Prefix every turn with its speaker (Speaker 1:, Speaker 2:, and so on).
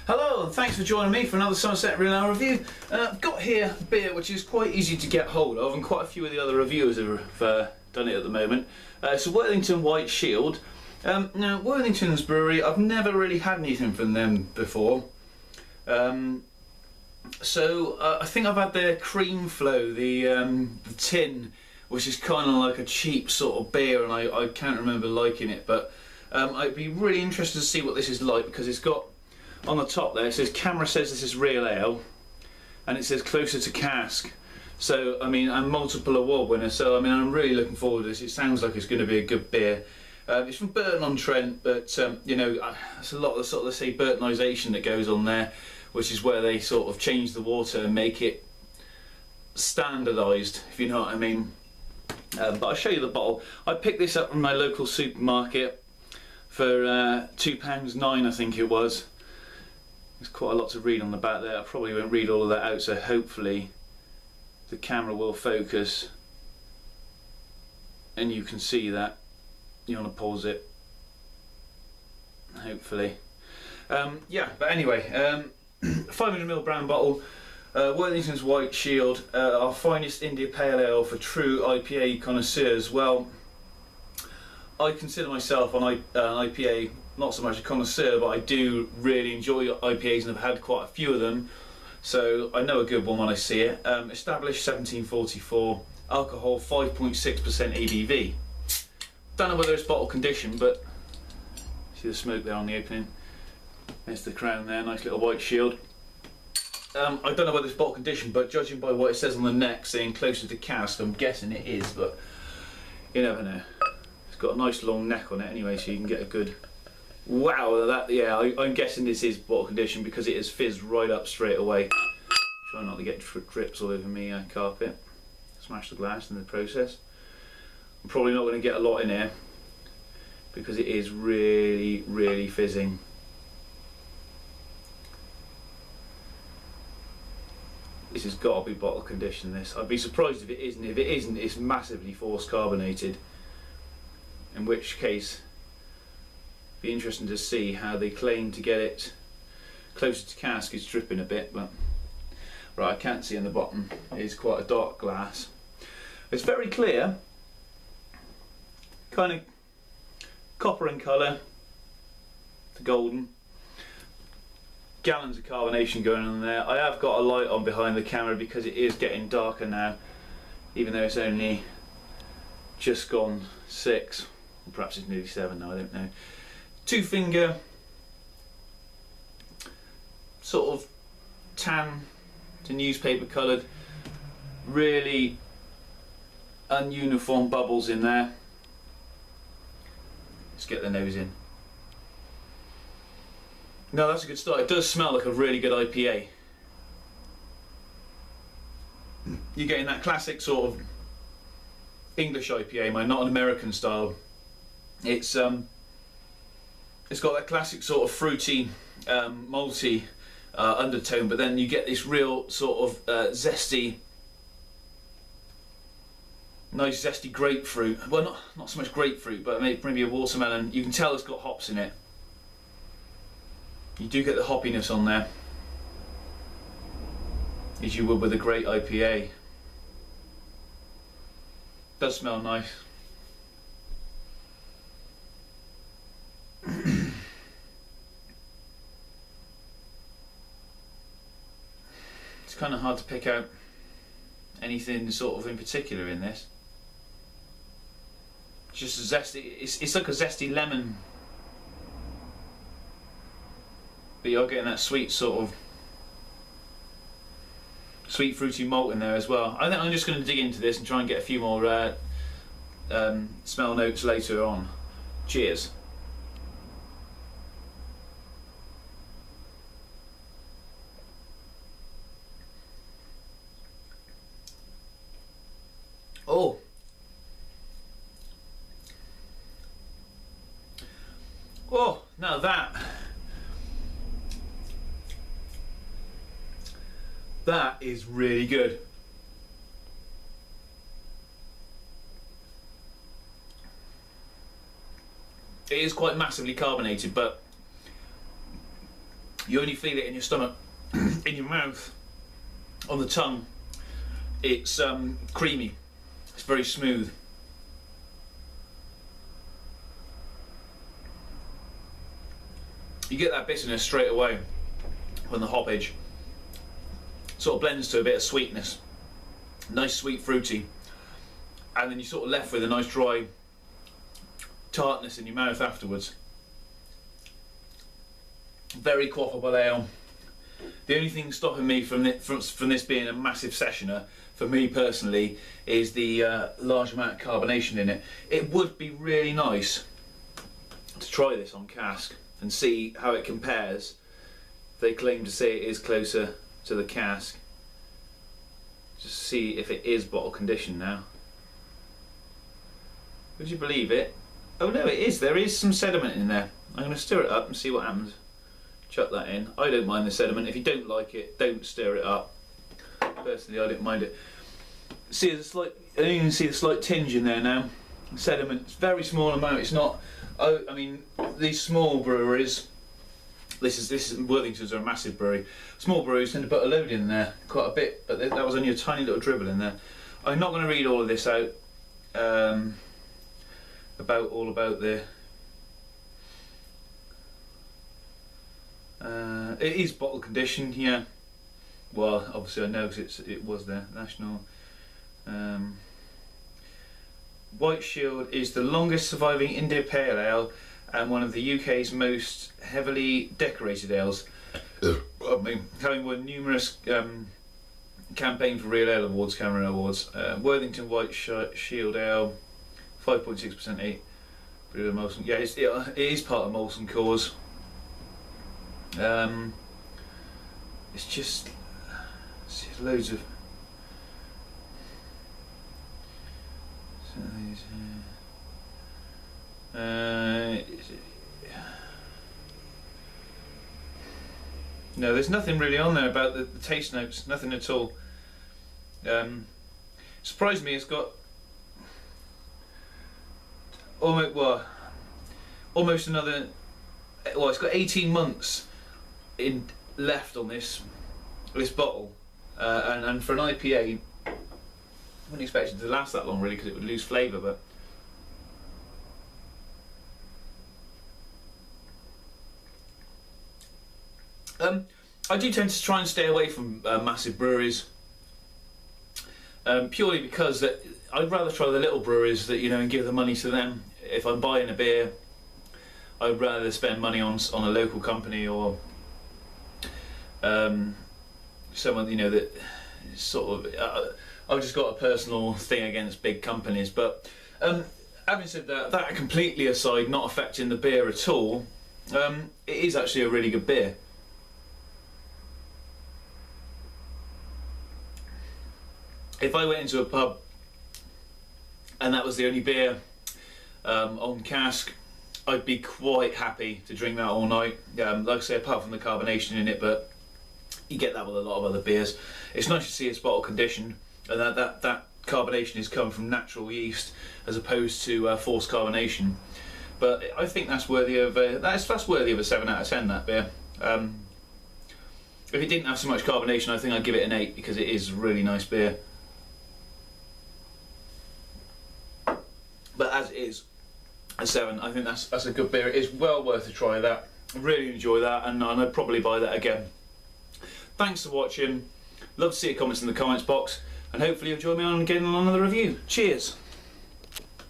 Speaker 1: Hello and thanks for joining me for another Somerset Real Ale review. I've got here a beer which is quite easy to get hold of, and quite a few of the other reviewers have done it at the moment. It's a Worthington White Shield. Now Worthington's brewery, I've never really had anything from them before. I think I've had their Cream Flow, the tin, which is kind of like a cheap sort of beer, and I can't remember liking it, but I'd be really interested to see what this is like, because it's got on the top there, it says camera says this is real ale, and it says closer to cask. So I mean, I'm multiple award winner, so I mean, I'm really looking forward to this. It sounds like it's going to be a good beer. It's from Burton-on-Trent, but you know, it's a lot of the sort of, say, Burtonisation that goes on there, which is where they sort of change the water and make it standardised, if you know what I mean. But I'll show you the bottle. I picked this up from my local supermarket for £2.09, I think it was. There's quite a lot to read on the back there. I probably won't read all of that out, so hopefully the camera will focus and you can see that. You want to pause it, hopefully. Yeah, but anyway, 500ml brown bottle, Worthington's White Shield, our finest India Pale Ale for true IPA connoisseurs. Well, I consider myself an IPA, not so much a connoisseur, but I do really enjoy IPAs and I've had quite a few of them, so I know a good one when I see it. Established 1744, alcohol 5.6% ABV. Don't know whether it's bottle conditioned, but see the smoke there on the opening. There's the crown there, nice little white shield. I don't know whether it's bottle conditioned, but judging by what it says on the neck saying closer to cask, I'm guessing it is, but you never know. It's got a nice long neck on it anyway, so you can get a good wow. That, yeah, I'm guessing this is bottle conditioned because it has fizzed right up straight away. Try not to get drips all over me carpet. Smash the glass in the process. I'm probably not going to get a lot in here because it is really, really fizzing. This has got to be bottle conditioned, this. I'd be surprised if it isn't. If it isn't, it's massively force carbonated. In which case, it'd be interesting to see how they claim to get it closer to cask. It's dripping a bit, but right, I can't see on the bottom. It is quite a dark glass. It's very clear, kind of copper in colour to golden. Gallons of carbonation going on there. I have got a light on behind the camera because it is getting darker now, even though it's only just gone 6, or perhaps it's nearly 7 now, I don't know. 2-finger sort of tan to newspaper coloured, really ununiform bubbles in there. Let's get the nose in. No, that's a good start. It does smell like a really good IPA. You're getting that classic sort of English IPA, not an American style. It's got that classic sort of fruity, malty undertone, but then you get this real sort of zesty, nice zesty grapefruit. Well, not so much grapefruit, but maybe a watermelon. You can tell it's got hops in it. You do get the hoppiness on there, as you would with a great IPA. Does smell nice. It's kind of hard to pick out anything sort of in particular in this. Just a zesty. It's like a zesty lemon. But you're getting that sweet sort of sweet fruity malt in there as well. I think I'm just going to dig into this and try and get a few more smell notes later on. Cheers. Oh. Oh, now that is really good. It is quite massively carbonated, but You only feel it in your stomach, in your mouth, on the tongue. It's creamy, it's very smooth. You get that bitterness straight away from the hoppage. Sort of blends to a bit of sweetness, nice sweet fruity, and then you're sort of left with a nice dry tartness in your mouth afterwards. Very quaffable ale. The only thing stopping me from this being a massive sessioner, for me personally, is the large amount of carbonation in it. It would be really nice to try this on cask and see how it compares. They claim to say it is closer to the cask. Just see if it is bottle conditioned now. Would you believe it? Oh no, it is. There is some sediment in there. I'm going to stir it up and see what happens. Chuck that in. I don't mind the sediment. If you don't like it, don't stir it up. Personally, I don't mind it. See, there's a slight. I can see the slight tinge in there now. Sediment. It's a very small amount. It's not. Oh, I mean, these small breweries. This is Worthington's are a massive brewery. Small breweries tend to put a load in there, quite a bit, but that was only a tiny little dribble in there. I'm not going to read all of this out. About the. It is bottle conditioned, yeah. Well, obviously I know because it was there. National. White Shield is the longest surviving India Pale Ale and one of the UK's most heavily decorated ales. Having won numerous campaign for Real Ale Awards, Cameron Awards. Worthington White Shield Ale, 5.6% 8. Molson. Yeah, it is part of Molson Coors. It's just loads of. No, there's nothing really on there about the taste notes, nothing at all. Surprised me, it's got almost another. Well, it's got 18 months left on this bottle, and for an IPA, I wouldn't expect it to last that long really because it would lose flavour, but. I do tend to try and stay away from massive breweries, purely because I'd rather try the little breweries that and give the money to them. If I'm buying a beer, I'd rather spend money on a local company or someone that sort of. I've just got a personal thing against big companies, but having said that completely aside, not affecting the beer at all, it is actually a really good beer. If I went into a pub and that was the only beer on cask, I'd be quite happy to drink that all night. Like I say, apart from the carbonation in it, but you get that with a lot of other beers. It's nice to see it's bottle conditioned, and that carbonation is come from natural yeast as opposed to forced carbonation. But I think that's worthy of that's worthy of a 7 out of 10. That beer. If it didn't have so much carbonation, I think I'd give it an 8 because it is a really nice beer. But as it is a 7, I think that's a good beer. It is well worth a try. That I really enjoy that, and I'd probably buy that again. Thanks for watching. Love to see your comments in the comments box, and hopefully you'll join me on again on another review. Cheers.